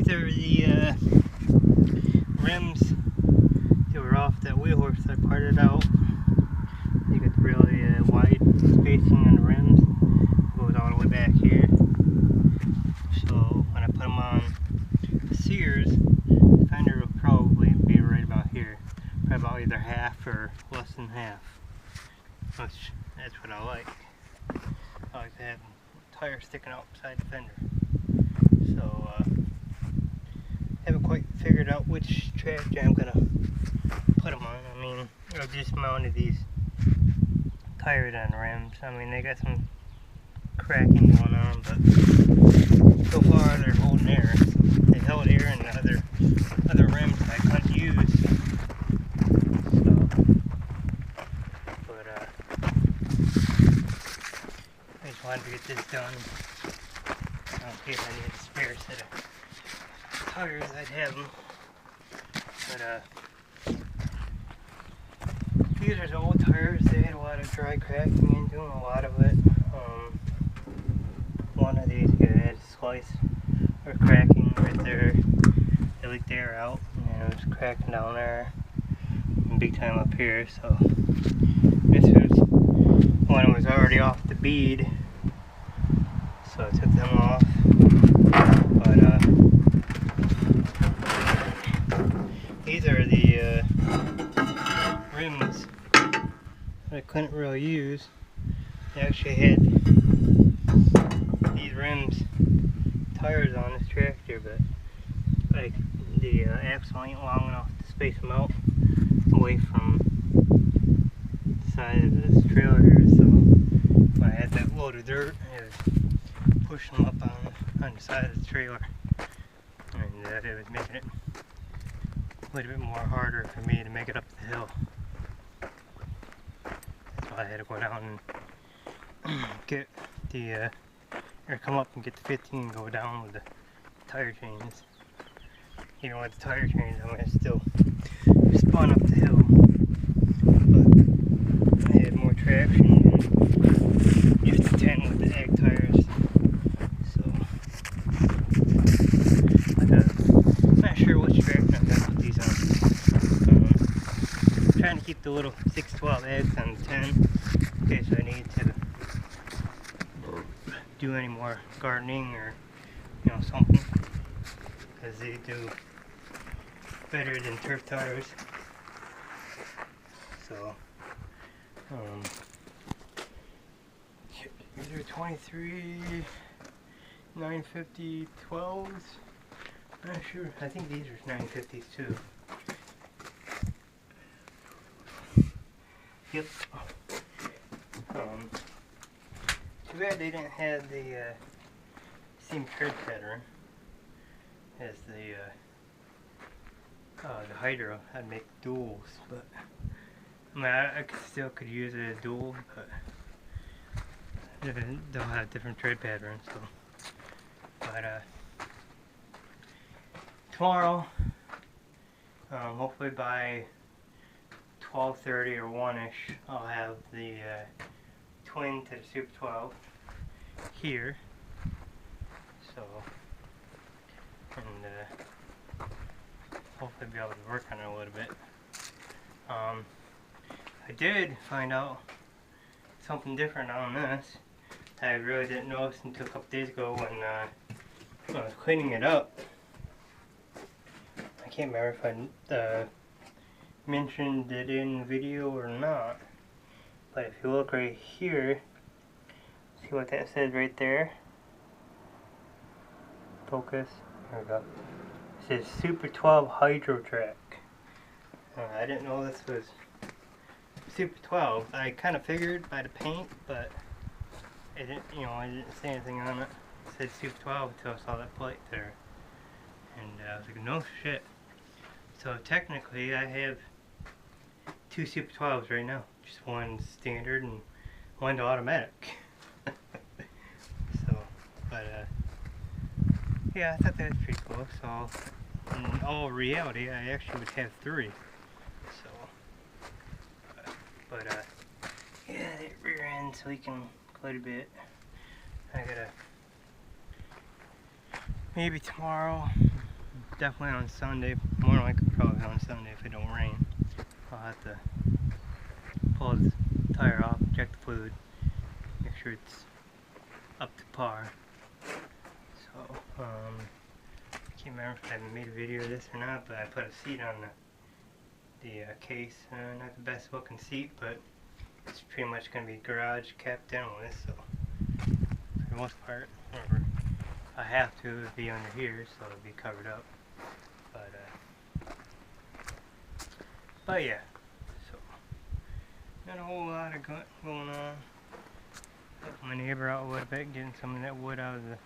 these are the rims that were off that wheel horse I parted out. You got the really wide spacing on the rims. It goes all the way back here. So when I put them on the Sears, the fender will probably be right about here. Probably about either half or less than half. Which, that's what I like. I like to have tires sticking out beside the fender. So, haven't quite figured out which track I'm gonna put them on. I mean, I just mounted these tires on the rims. I mean, they got some cracking going on, but so far they're holding air. They held air in the other rims that I couldn't use. So, but I just wanted to get this done. In case I needed a spare set of tires, I'd have them. But these are old tires. They had a lot of dry cracking into them, a lot of it. One of these had a slice or cracking right there. They leaked air out, and it was cracking down there, and big time up here. So this was one that was already off the bead, so I took them off. But these are the rims that I couldn't really use. I actually had these rims tires on this tractor, but like the axle ain't long enough to space them out away from the side of this trailer here. So when I had that load of dirt, I was pushing them up on the side of the trailer, and it was making it a little bit more harder for me to make it up the hill. That's why I had to go down and get the or come up and get the 15 and go down with the tire chains. Even with the tire chains, I'm gonna still spun up the hill, but I had more traction than just the 10 with the ag tires. So, but not sure which traction I'm gonna put these on. I'm trying to keep the little 612 eggs on the 10 in case I need to do any more gardening or something, because they do better than turf tires. So these are 23 950 12s. Not sure. I think these are 950s too. Yep. Too bad they didn't have the same tread pattern as the Hydro. I'd make duals, but I mean, I still could use it as dual, but they'll have different tread patterns. So, but tomorrow, hopefully by 12:30 or 1ish, I'll have the twin to the Super 12 here. So, and hopefully be able to work on it a little bit. I did find out something different on this. I really didn't notice until a couple days ago when I was cleaning it up. I can't remember if I mentioned it in the video or not, but if you look right here, see what that says right there? Focus. There we go. It says Super 12 Hydro Track. I didn't know this was Super 12. I kind of figured by the paint, but it didn't, I didn't say anything on it. It said Super 12 until I saw that plate there, and I was like, no shit. So technically, I have two Super 12s right now. Just one standard and one automatic. So, but yeah, I thought that was pretty cool. So, in all reality, I actually would have three. So, but yeah, that rear end's leaking quite a bit. I gotta maybe tomorrow definitely on Sunday, more likely probably on Sunday if it don't rain. I'll have to pull the tire off, check the fluid, make sure it's up to par. So, I can't remember if I made a video of this or not, but I put a seat on the case. Not the best looking seat, but it's pretty much going to be garage capped down with, so for the most part, whenever I have to, it'll be under here, so it'll be covered up. But yeah, so not a whole lot of going on. Helping my neighbor out a little bit, getting some of that wood out of the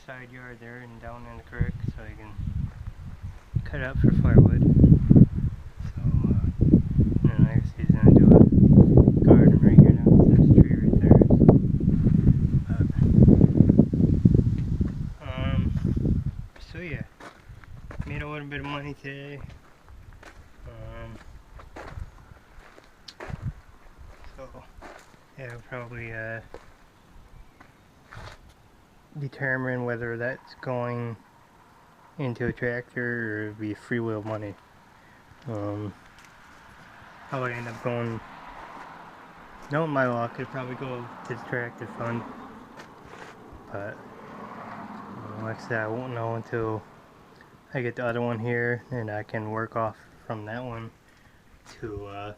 side yard there and down in the creek so he can cut it up for firewood. So, and then I guess he's gonna do a garden right here now with this tree right there. So yeah, made a little bit of money today. So yeah, I'll probably determine whether that's going into a tractor or it'd be free will money. Probably end up going, knowing my luck, it'd probably go to the tractor fund. But like I said, I won't know until I get the other one here, and I can work off from that one to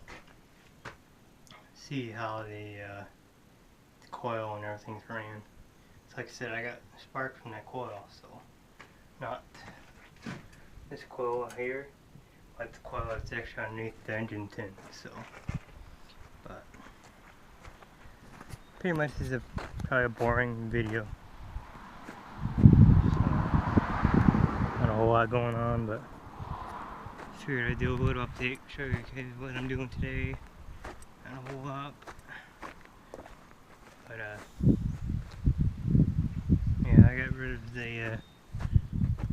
see how the coil and everything's ran. So like I said, I got spark from that coil, so not this coil here, but the coil that's actually underneath the engine tin. So, but pretty much this is probably a boring video. So, not a whole lot going on, but figured I'd do a little update, show you guys what I'm doing today. Not a whole lot, but yeah, I got rid of the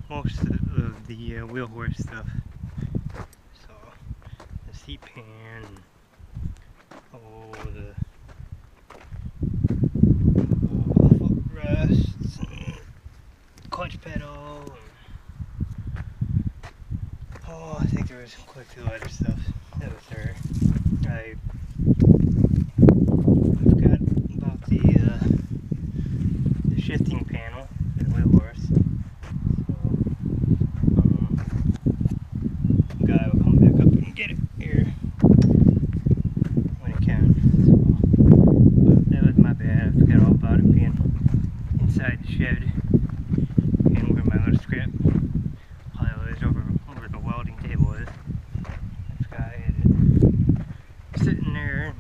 most of the wheel horse stuff. So the seat pan, and the footrests, and clutch pedal, and I think there was quite a few other stuff that was there. I forgot about the shifting panel for the wheel horse. So, guy will come back up and get it here when he can. So, but that was my bad. I forgot all about it being inside the shed and where my little scrap pile is over where the welding table is. This guy had it sitting there,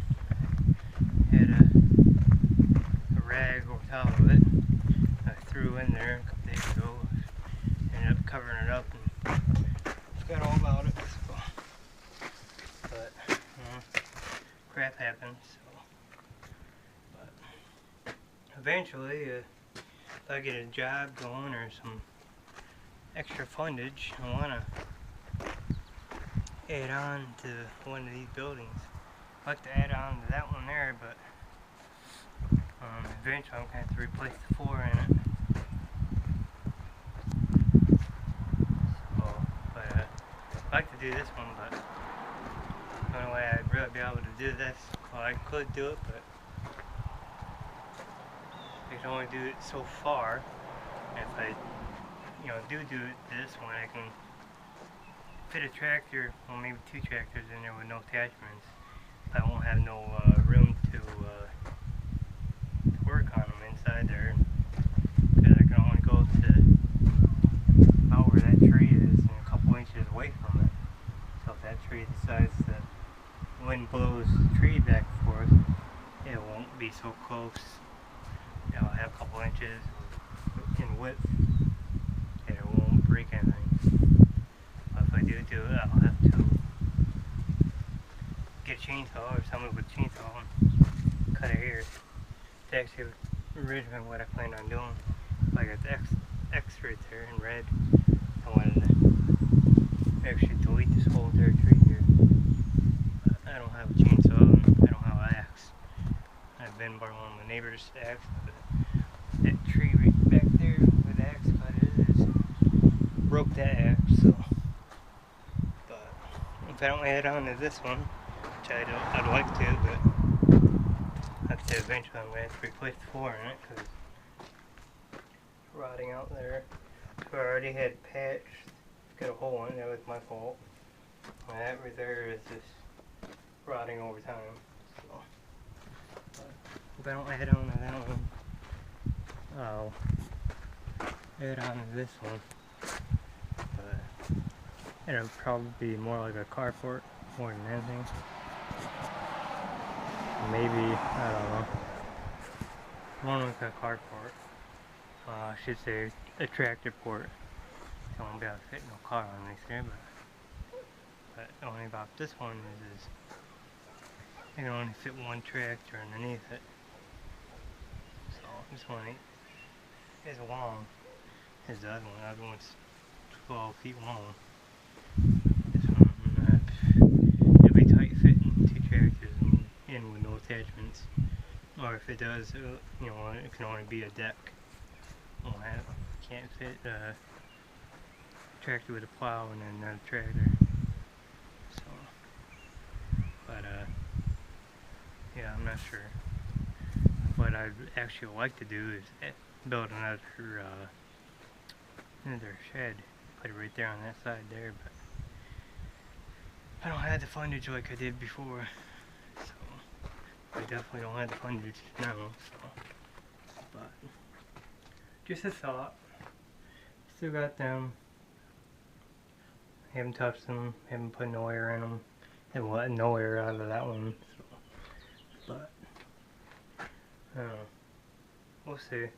had a rag over top of it. I threw in there a couple days ago, ended up covering it up and forgot all about it. So, but crap happens. So, but eventually, if I get a job going or some extra fundage, I want to add on to one of these buildings. I'd like to add on to that one there, but eventually I'm going to have to replace the floor in it. So, but I'd like to do this one, but the only way I'd really be able to do this, well, I could do it, but I can only do it so far. And if I, do this one, I can fit a tractor, well, maybe two tractors in there with no attachments. I won't have no room to work on them inside there, because I can only go to about where that tree is and a couple inches away from it. So if that tree decides that the wind blows the tree back and forth, it won't be so close. I'll have a couple inches in width and it won't break anything. But if I do it, I'll have to get a chainsaw or somebody with a chainsaw and cut it here. It's actually originally what I planned on doing. I got the X right there in red. I wanted to actually delete this whole entire tree here. I don't have a chainsaw and I don't have an axe. I've been borrowing one of my neighbor's axe, but that tree right back there where the axe cut is broke that axe, so. But if I don't head on to this one, which I'd like to, but I'd say eventually I'm going to have to replace the floor in it because it's rotting out there. So I already had patched, got a hole in it, that was my fault. And that right there is just rotting over time. So, but if I don't head on to that one, I'll head on to this one. But it'll probably be more like a carport more than anything. Maybe, I don't know. One with a carport. I should say a tractor port. So I won't be able to fit no car on this here, but the only about this one is you can only fit one tractor underneath it. So this one ain't as long as the other one. The other one's 12 feet long. This one, it'll be tight fitting 2 tractors in with no attachments. Or if it does, you know, it can only be a deck. Can't fit a tractor with a plow and then another tractor. So, but yeah, I'm not sure. What I'd actually like to do is build another shed, put it right there on that side there, but I don't have the fundage like I did before, so I definitely don't have the fundage now, so, but just a thought. Still got them, haven't touched them, haven't put no air in them, and let no air out of that one, so, but I don't know, we'll see.